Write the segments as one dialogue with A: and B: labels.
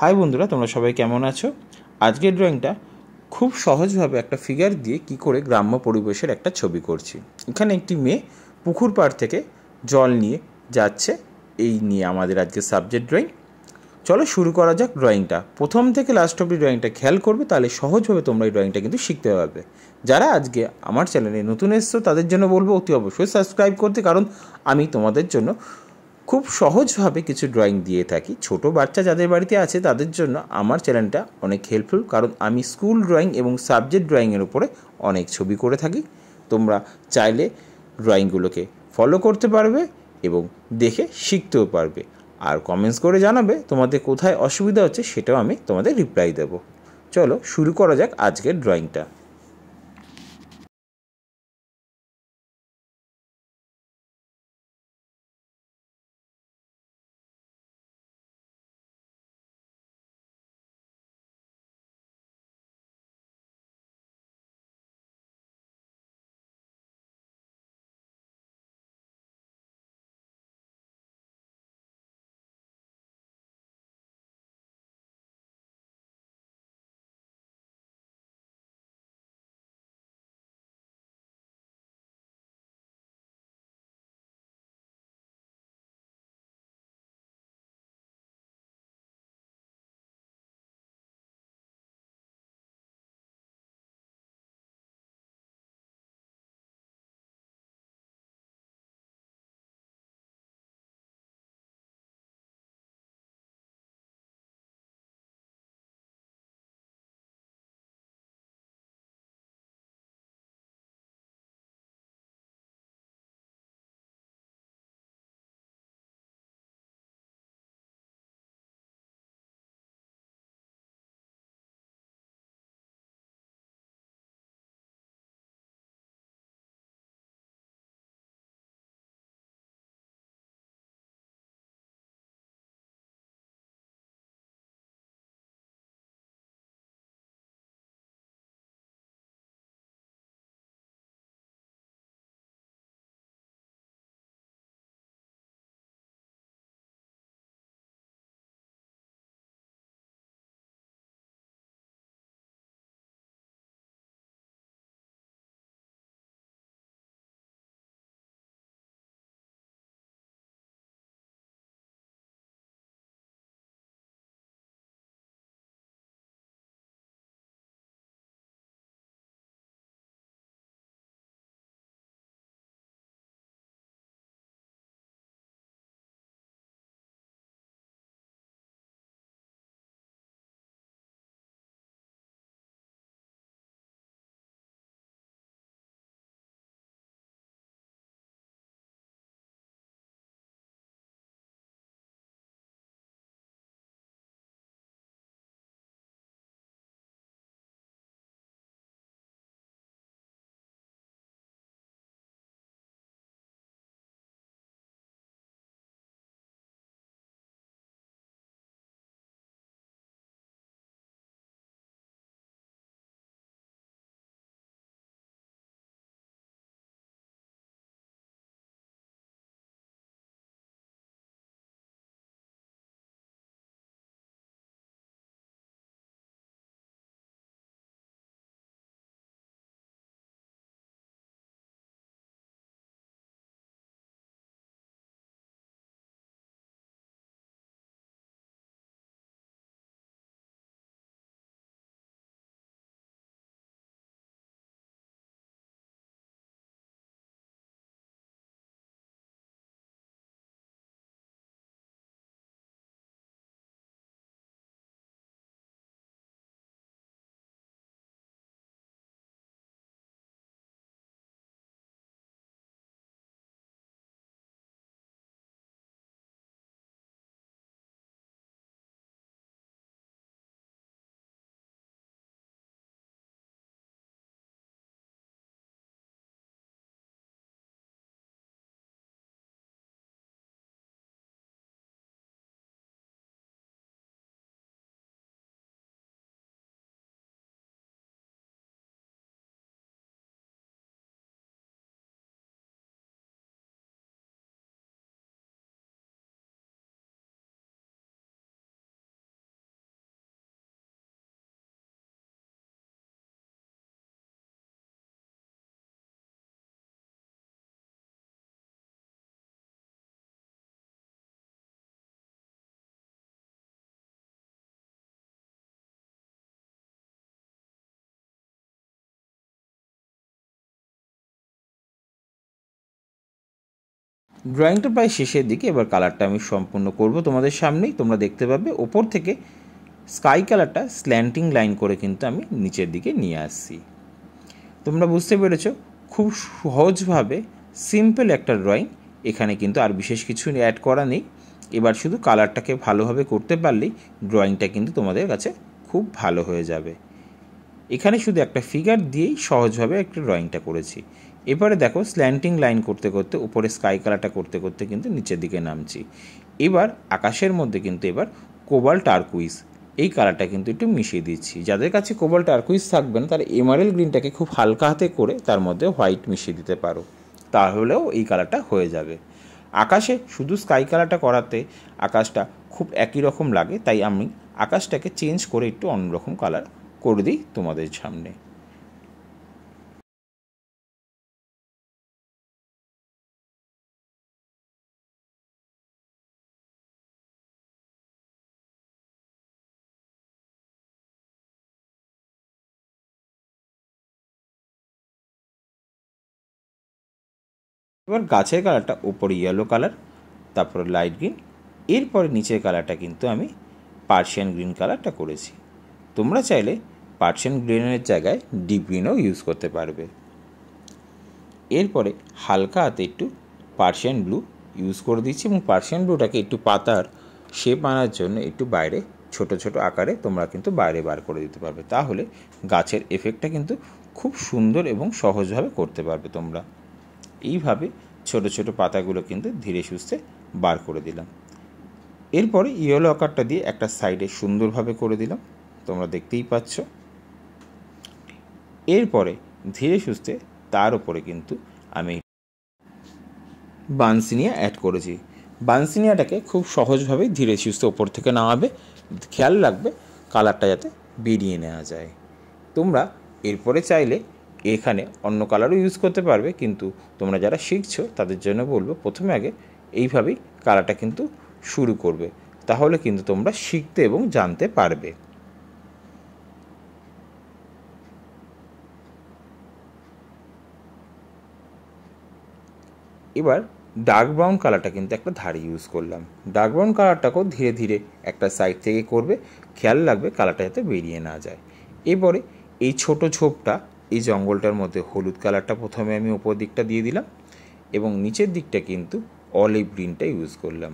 A: High বন্ধুরা, তোমরা সবাই কেমন আছো? আজকের ড্রয়িংটা খুব সহজভাবে একটা ফিগার দিয়ে কি করে গ্রাম্য পরিবেশের একটা ছবি করছি। এখানে একটি মেয়ে পুকুর পাড় থেকে জল নিয়ে যাচ্ছে, এই নিয়ে আমাদের আজকে সাবজেক্ট ড্রয়িং। চলো শুরু করা যাক ড্রয়িংটা। প্রথম থেকে লাস্ট অব্দি ড্রয়িংটা খেয়াল করবে, তাহলে সহজভাবে তোমরা এই ড্রয়িংটা কিন্তু শিখতে পারবে। যারা আজকে আমার চ্যানেলে নতুন এসছো তাদের জন্য বলবো অতি অবশ্যই সাবস্ক্রাইব করতে, কারণ আমি তোমাদের জন্য খুব সহজভাবে কিছু ড্রয়িং দিয়ে থাকি। ছোট বাচ্চা যাদের বাড়িতে আছে তাদের জন্য আমার চ্যানেলটা অনেক হেল্পফুল, কারণ আমি স্কুল ড্রয়িং এবং সাবজেক্ট ড্রয়িংয়ের উপরে অনেক ছবি করে থাকি। তোমরা চাইলে ড্রয়িংগুলোকে ফলো করতে পারবে এবং দেখে শিখতেও পারবে। আর কমেন্টস করে জানাবে তোমাদের কোথায় অসুবিধা হচ্ছে, সেটাও আমি তোমাদের রিপ্লাই দেবো। চলো শুরু করা যাক আজকের ড্রয়িংটা। ড্রয়িংটা প্রায় শেষের দিকে। এবার কালারটা আমি সম্পূর্ণ করব তোমাদের সামনেই। তোমরা দেখতে পাবে ওপর থেকে স্কাই কালারটা স্ল্যান্টিং লাইন করে কিন্তু আমি নিচের দিকে নিয়ে আসছি। তোমরা বুঝতে পেরেছো, খুব সহজভাবে সিম্পল একটা ড্রয়িং। এখানে কিন্তু আর বিশেষ কিছু অ্যাড করা নেই। এবার শুধু কালারটাকে ভালোভাবে করতে পারলেই ড্রয়িংটা কিন্তু তোমাদের কাছে খুব ভালো হয়ে যাবে। এখানে শুধু একটা ফিগার দিয়েই সহজভাবে একটা ড্রয়িংটা করেছি। এবারে দেখো স্ল্যান্টিং লাইন করতে করতে উপরে স্কাই কালারটা করতে করতে কিন্তু নিচের দিকে নামছি। এবার আকাশের মধ্যে কিন্তু এবার কোবাল্ট টারকুইজ এই কালারটা কিন্তু একটু মিশিয়ে দিচ্ছি। যাদের কাছে কোবাল্ট টারকুইজ থাকবে না তারা এমারেল গ্রিনটাকে খুব হালকা হাতে করে তার মধ্যে হোয়াইট মিশিয়ে দিতে পারো, তাহলেও এই কালারটা হয়ে যাবে। আকাশে শুধু স্কাই কালারটা করাতে আকাশটা খুব একই রকম লাগে, তাই আমি আকাশটাকে চেঞ্জ করে একটু অন্যরকম কালার করে দিই তোমাদের সামনে। এবার গাছের কালারটা উপরে ইয়েলো কালার, তারপরে লাইট গ্রিন, এরপরে নিচের কালারটা কিন্তু আমি পার্সিয়ান গ্রিন কালারটা করেছি। তোমরা চাইলে পার্সিয়ান গ্রিনের জায়গায় ডিপ গ্রিনও ইউজ করতে পারবে। এরপরে হালকা হাতে একটু পার্সিয়ান ব্লু ইউজ করে দিচ্ছি এবং পার্সিয়ান ব্লুটাকে একটু পাতার শেপ আনার জন্য একটু বাইরে ছোট ছোট আকারে তোমরা কিন্তু বাইরে বার করে দিতে পারবে, তাহলে গাছের এফেক্টটা কিন্তু খুব সুন্দর এবং সহজভাবে করতে পারবে তোমরা। এইভাবে ছোট ছোট পাতাগুলো কিন্তু ধীরে সুস্থে বার করে দিলাম। এরপরে ইয়েলো আকারটা দিয়ে একটা সাইডে সুন্দরভাবে করে দিলাম, তোমরা দেখতেই পাচ্ছ। এরপরে ধীরে সুস্থে তার উপরে কিন্তু আমি বানসিনিয়া অ্যাড করেছি। বানসিনিয়াটাকে খুব সহজভাবে ধীরে সুস্থে ওপর থেকে নামাবে, খেয়াল রাখবে কালারটা যাতে বেরিয়ে নেওয়া যায়। তোমরা এরপরে চাইলে এখানে অন্য কালারও ইউজ করতে পারবে, কিন্তু তোমরা যারা শিখছো তাদের জন্য বলবো প্রথমে আগে এইভাবেই কালারটা কিন্তু শুরু করবে, তাহলে কিন্তু তোমরা শিখতে এবং জানতে পারবে। এবার ডার্ক ব্রাউন কালারটা কিন্তু একটা ধারে ইউজ করলাম। ডার্ক ব্রাউন কালারটাকেও ধীরে ধীরে একটা সাইড থেকে করবে, খেয়াল রাখবে কালারটা যাতে বেরিয়ে না যায়। এবারে এই ছোট ঝোপটা এই জঙ্গলটার মধ্যে হলুদ কালারটা প্রথমে আমি ওপর দিকটা দিয়ে দিলাম এবং নিচের দিকটা কিন্তু অলিভ গ্রিনটা ইউজ করলাম।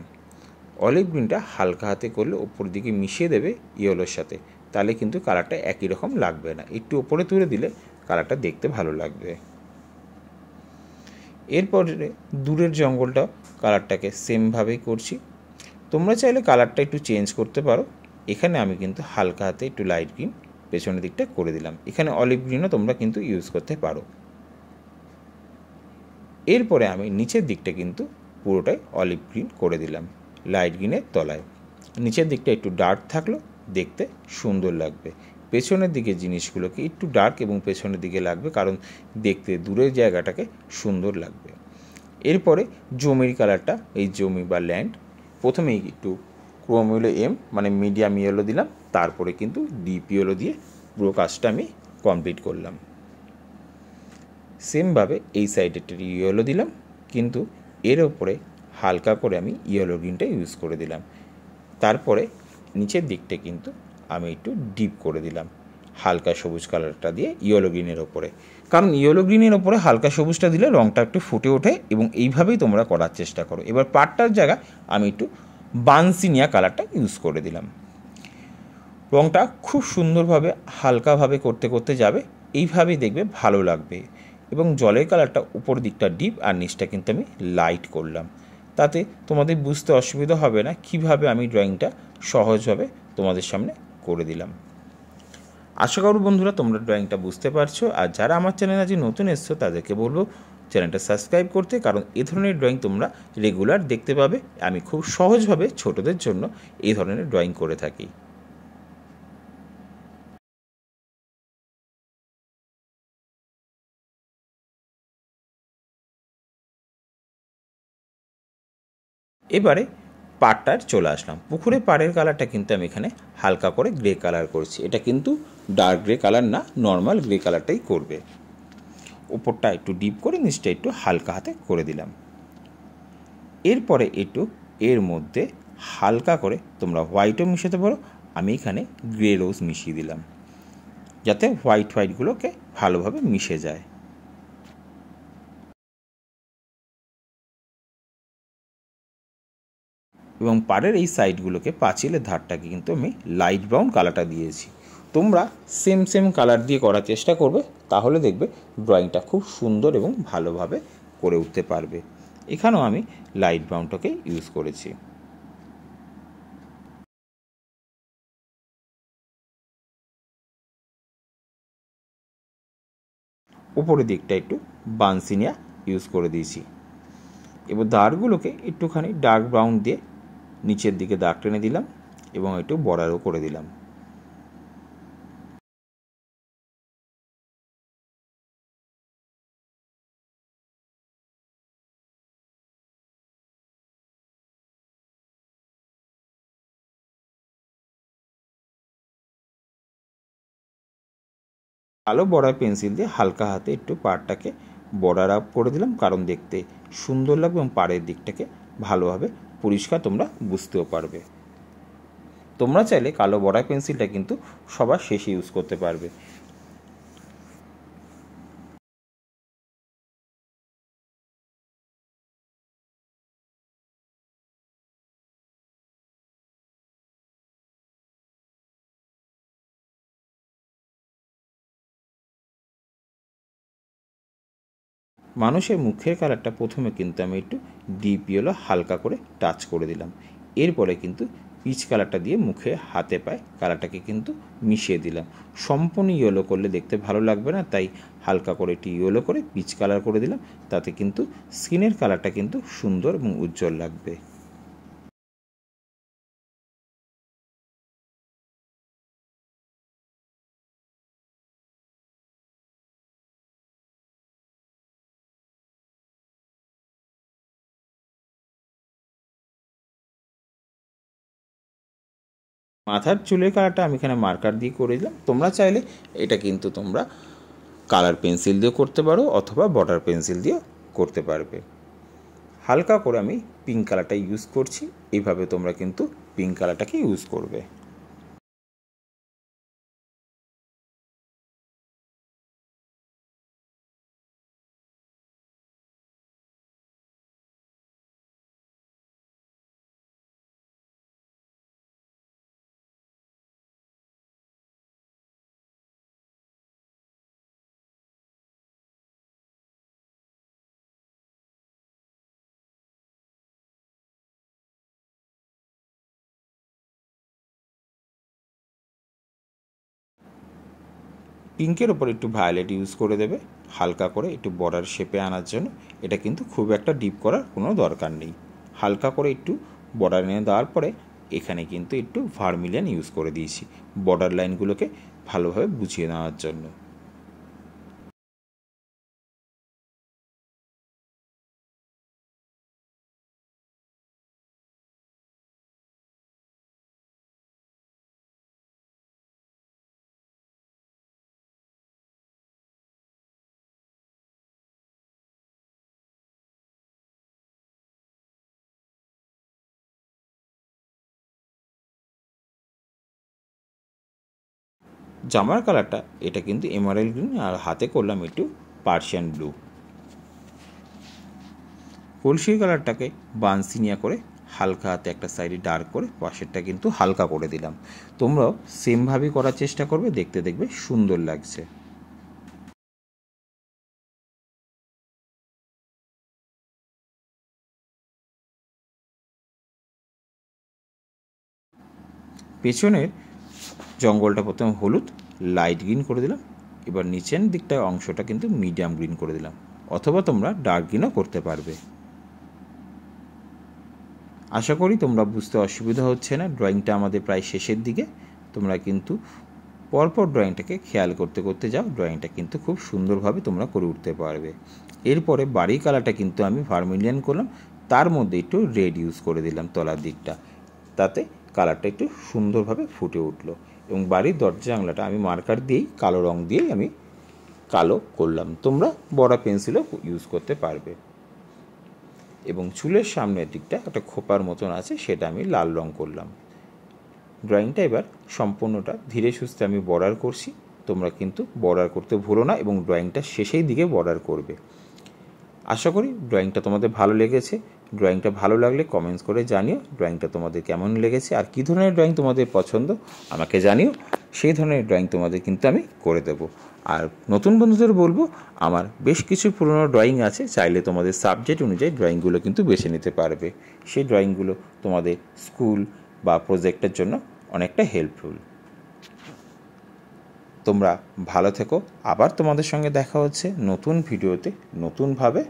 A: অলিভ গ্রিনটা হালকা হাতে করলে ওপর দিকে মিশিয়ে দেবে ইয়েলোর সাথে, তাহলে কিন্তু কালারটা একই রকম লাগবে না, একটু ওপরে তুলে দিলে কালারটা দেখতে ভালো লাগবে। এরপরে দূরের জঙ্গলটা কালারটাকে সেমভাবেই করছি। তোমরা চাইলে কালারটা একটু চেঞ্জ করতে পারো। এখানে আমি কিন্তু হালকা হাতে একটু লাইট গ্রিন পেছনের দিকটা করে দিলাম, এখানে অলিভ গ্রিনও তোমরা কিন্তু ইউজ করতে পারো। এরপরে আমি নিচের দিকটা কিন্তু পুরোটাই অলিভ গ্রিন করে দিলাম লাইট গ্রিনের তলায়। নিচের দিকটা একটু ডার্ক থাকলো, দেখতে সুন্দর লাগবে। পেছনের দিকে জিনিসগুলোকে একটু ডার্ক এবং পেছনের দিকে লাগবে, কারণ দেখতে দূরের জায়গাটাকে সুন্দর লাগবে। এরপরে জমির কালারটা, এই জমি বা ল্যান্ড, প্রথমেই একটু ক্রোম ইয়েলো এম মানে মিডিয়াম ইয়েলো দিলাম, তারপরে কিন্তু ডিপ ইয়েলো দিয়ে পুরো কাজটা আমি কমপ্লিট করলাম। সেমভাবে এই সাইডে একটা ইয়েলো দিলাম, কিন্তু এর ওপরে হালকা করে আমি ইয়েলো গ্রিনটা ইউজ করে দিলাম। তারপরে নিচের দিকটা কিন্তু আমি একটু ডিপ করে দিলাম হালকা সবুজ কালারটা দিয়ে ইয়েলো গ্রিনের ওপরে, কারণ ইয়েলো গ্রিনের ওপরে হালকা সবুজটা দিলে রঙটা একটু ফুটে ওঠে এবং এইভাবেই তোমরা করার চেষ্টা করো। এবার পাটটার জায়গায় আমি একটু বানসিনিয়া কালারটা ইউজ করে দিলাম। রঙটা খুব সুন্দরভাবে হালকাভাবে করতে করতে যাবে, এইভাবেই দেখবে ভালো লাগবে। এবং জলের কালারটা উপর দিকটা ডিপ আর নিচটা কিন্তু আমি লাইট করলাম, তাতে তোমাদের বুঝতে অসুবিধা হবে না কিভাবে আমি ড্রয়িংটা সহজভাবে তোমাদের সামনে করে দিলাম। আশা করব বন্ধুরা তোমরা ড্রয়িংটা বুঝতে পারছো। আর যারা আমার চ্যানেলে আজ নতুন এসছো তাদেরকে বলবো চ্যানেলটা সাবস্ক্রাইব করতে, কারণ এ ধরনের ড্রয়িং তোমরা রেগুলার দেখতে পাবে। আমি খুব সহজভাবে ছোটদের জন্য এই ধরনের ড্রয়িং করে থাকি। এবারে পাড়টার চলে আসলাম। পুকুরে পাড়ের কালারটা কিন্তু আমি এখানে হালকা করে গ্রে কালার করছি, এটা কিন্তু ডার্ক গ্রে কালার না, নর্মাল গ্রে কালারটাই করবে। উপরটা একটু ডিপ করে নিচটা একটু হালকা হাতে করে দিলাম। এরপরে একটু এর মধ্যে হালকা করে তোমরা হোয়াইটও মিশাতে পারো, আমি এখানে গ্রে রোজ মিশিয়ে দিলাম যাতে হোয়াইটগুলোকে ভালোভাবে মিশে যায়। এবং পাড়ের এই সাইডগুলোকে পাঁচিলের ধারটাকে কিন্তু আমি লাইট ব্রাউন কালারটা দিয়েছি। তোমরা সেম কালার দিয়ে করার চেষ্টা করবে, তাহলে দেখবে ড্রয়িংটা খুব সুন্দর এবং ভালোভাবে করে উঠতে পারবে। এখানেও আমি লাইট ব্রাউনটাকে ইউজ করেছি। উপরের দিকটা একটু বানসিনিয়া ইউজ করে দিয়েছি। এবার দাগগুলোকে একটুখানি ডার্ক ব্রাউন দিয়ে নিচের দিকে দাগ টেনে দিলাম এবং একটু বর্ডারও করে দিলাম। কালো বর্ডার পেন্সিল দিয়ে হালকা হাতে একটু পাড়টাকে বর্ডার আপ করে দিলাম, কারণ দেখতে সুন্দর লাগবে এবং পাড়ের দিকটাকে ভালোভাবে পরিষ্কার তোমরা বুঝতেও পারবে। তোমরা চাইলে কালো বর্ডার পেন্সিলটা কিন্তু সবার শেষে ইউজ করতে পারবে। মানুষের মুখের কালারটা প্রথমে কিন্তু আমি একটু ডিপ ইয়েলো হালকা করে টাচ করে দিলাম, এরপরে কিন্তু পিচ কালারটা দিয়ে মুখে হাতে পায়ে কালারটাকে কিন্তু মিশিয়ে দিলাম। সম্পূর্ণ ইয়েলো করলে দেখতে ভালো লাগবে না, তাই হালকা করে একটু ইয়েলো করে পিচ কালার করে দিলাম, তাতে কিন্তু স্কিনের কালারটা কিন্তু সুন্দর এবং উজ্জ্বল লাগবে। মাথার চুলের কালারটা আমি এখানে মার্কার দিয়ে করে দিলাম। তোমরা চাইলে এটা কিন্তু তোমরা কালার পেন্সিল দিয়েও করতে পারো অথবা বর্ডার পেন্সিল দিয়েও করতে পারবে। হালকা করে আমি পিঙ্ক কালারটা ইউজ করছি, এইভাবে তোমরা কিন্তু পিঙ্ক কালারটাকে ইউজ করবে। পিঙ্কের ওপর একটু ভায়োলেট ইউজ করে দেবে হালকা করে একটু বর্ডার শেপে আনার জন্য। এটা কিন্তু খুব একটা ডিপ করার কোনো দরকার নেই। হালকা করে একটু বর্ডার এনে দেওয়ার পরে এখানে কিন্তু একটু ভার্মিলিয়ান ইউজ করে দিয়েছি বর্ডার লাইনগুলোকে ভালোভাবে বুঝিয়ে নেওয়ার জন্য। জামার কালারটা এটা কিন্তু এমারেল্ড গ্রিন, আর হাতে করলাম একটু পার্সিয়ান ব্লু। কলসির কালারটাকে বানসিনিয়া করে হালকা হাতে একটা সাইডে ডার্ক করে পাশেরটা কিন্তু হালকা করে দিলাম। তোমরাও সেমভাবেই করার চেষ্টা করবে, দেখতে দেখবে সুন্দর লাগছে। পেছনের জঙ্গলটা প্রথমে হলুদ লাইট গ্রিন করে দিলাম, এবার নিচের দিকটা অংশটা কিন্তু মিডিয়াম গ্রিন করে দিলাম, অথবা তোমরা ডার্ক গ্রিনও করতে পারবে। আশা করি তোমরা বুঝতে অসুবিধা হচ্ছে না। ড্রয়িংটা আমাদের প্রায় শেষের দিকে। তোমরা কিন্তু পরপর ড্রয়িংটাকে খেয়াল করতে করতে যাও, ড্রয়িংটা কিন্তু খুব সুন্দরভাবে তোমরা করে উঠতে পারবে। এরপরে বাড়ি কালারটা কিন্তু আমি ভার্মিলিয়ান করলাম, তার মধ্যে একটু রেড ইউজ করে দিলাম তলার দিকটা, তাতে কালারটা একটু সুন্দরভাবে ফুটে উঠলো। এবং বাড়ির দরজা জানলাটা আমি মার্কার দিয়েই কালো রং দিয়েই আমি কালো করলাম। তোমরা বড় পেন্সিলও ইউজ করতে পারবে। এবং চুলের সামনের দিকটা একটা খোপার মতন আছে, সেটা আমি লাল রং করলাম। ড্রয়িংটা এবার সম্পূর্ণটা ধীরে সুস্থে আমি বর্ডার করছি। তোমরা কিন্তু বর্ডার করতে ভুলো না এবং ড্রয়িংটা শেষের দিকে বর্ডার করবে। আশা করি ড্রয়িংটা তোমাদের ভালো লেগেছে। ড্রয়িংটা ভালো লাগলে কমেন্টস করে জানিও ড্রয়িংটা তোমাদের কেমন লেগেছে, আর কী ধরনের ড্রয়িং তোমাদের পছন্দ আমাকে জানিও। সেই ধরনের ড্রয়িং তোমাদের কিন্তু আমি করে দেবো। আর নতুন বন্ধুদের বলবো, আমার বেশ কিছু পুরনো ড্রয়িং আছে, চাইলে তোমাদের সাবজেক্ট অনুযায়ী ড্রয়িংগুলো কিন্তু বেছে নিতে পারবে। সেই ড্রয়িংগুলো তোমাদের স্কুল বা প্রজেক্টের জন্য অনেকটা হেল্পফুল। তোমরা ভালো থেকো। আবার তোমাদের সঙ্গে দেখা হচ্ছে নতুন ভিডিওতে নতুনভাবে।